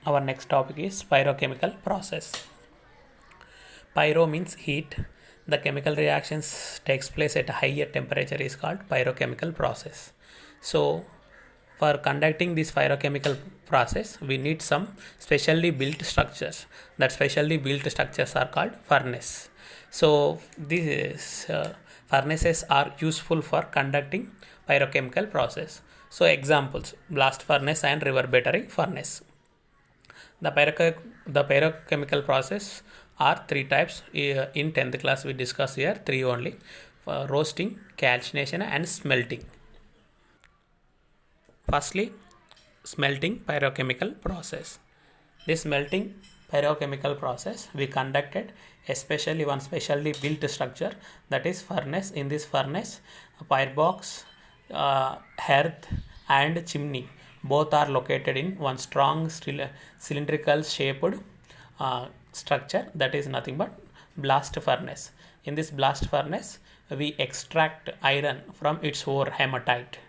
Our next topic is pyrochemical process. Pyro means heat. The chemical reactions takes place at a higher temperature is called pyrochemical process. So for conducting this pyrochemical process, we need some specially built structures. That specially built structures are called furnace. So these furnaces are useful for conducting pyrochemical process. So examples: blast furnace and reverberating furnace. The pyrochemical process are three types. In 10th class we discuss here three only: roasting, calcination and smelting. Firstly, smelting pyrochemical process. This smelting pyrochemical process we conducted especially one specially built structure, that is furnace. In this furnace, firebox, hearth and chimney both are located in one strong cylindrical shaped structure, that is nothing but blast furnace. In this blast furnace we extract iron from its ore hematite.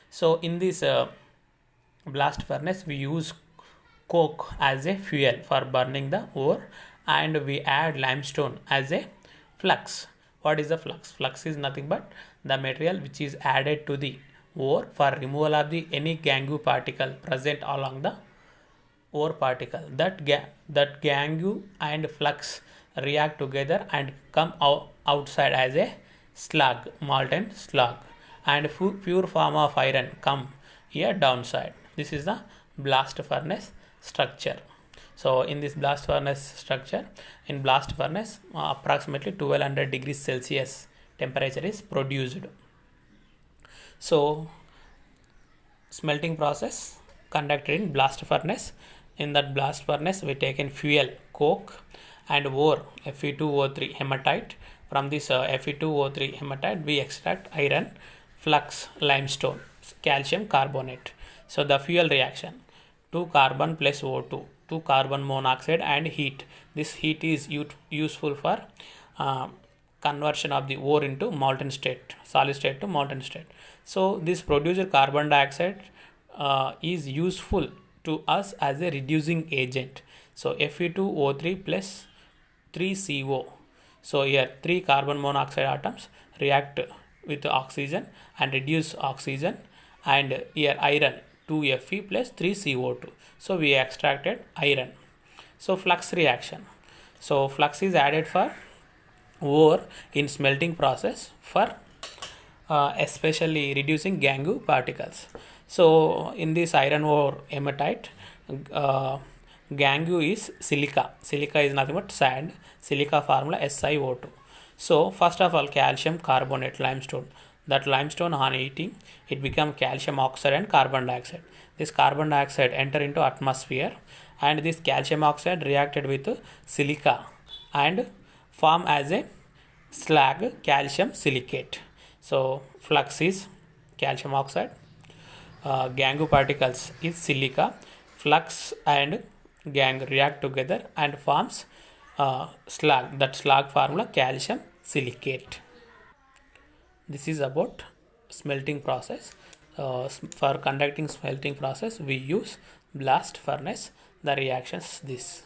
So in this blast furnace we use coke as a fuel for burning the ore, and we add limestone as a flux. What is the flux? Flux is nothing but the material which is added to the ore for removal of the any gangue particle present along the ore particle. That gangue and flux react together and come outside as a slag, molten slag, and pure form of iron come here downside. This is the blast furnace structure. So in this blast furnace structure, in blast furnace approximately 1200 degrees Celsius temperature is produced. So smelting process conducted in blast furnace. In that blast furnace we take in fuel coke and ore Fe2O3 hematite. From this Fe2O3 hematite we extract iron, flux, limestone, calcium carbonate. So the fuel reaction: 2 carbon plus O2, 2 carbon monoxide and heat. This heat is useful for conversion of the ore into molten state, solid state to molten state. So this produced carbon dioxide is useful to us as a reducing agent. So Fe2O3 plus 3CO. So here 3 carbon monoxide atoms react with oxygen and reduce oxygen, and here iron 2Fe plus 3CO2. So we extracted iron. So flux reaction. So flux is added for ore in smelting process for especially reducing gangue particles. So in this iron ore hematite, gangue is silica. Silica is nothing but sand. Silica formula SiO2. So first of all, calcium carbonate, limestone. That limestone on heating it become calcium oxide and carbon dioxide. This carbon dioxide enter into atmosphere, and this calcium oxide reacted with silica and form as a slag, calcium silicate. So flux is calcium oxide, gangue particles is silica, flux and gangue react together and forms slag. That slag formula calcium silicate. This is about smelting process. For conducting smelting process we use blast furnace. The reactions this.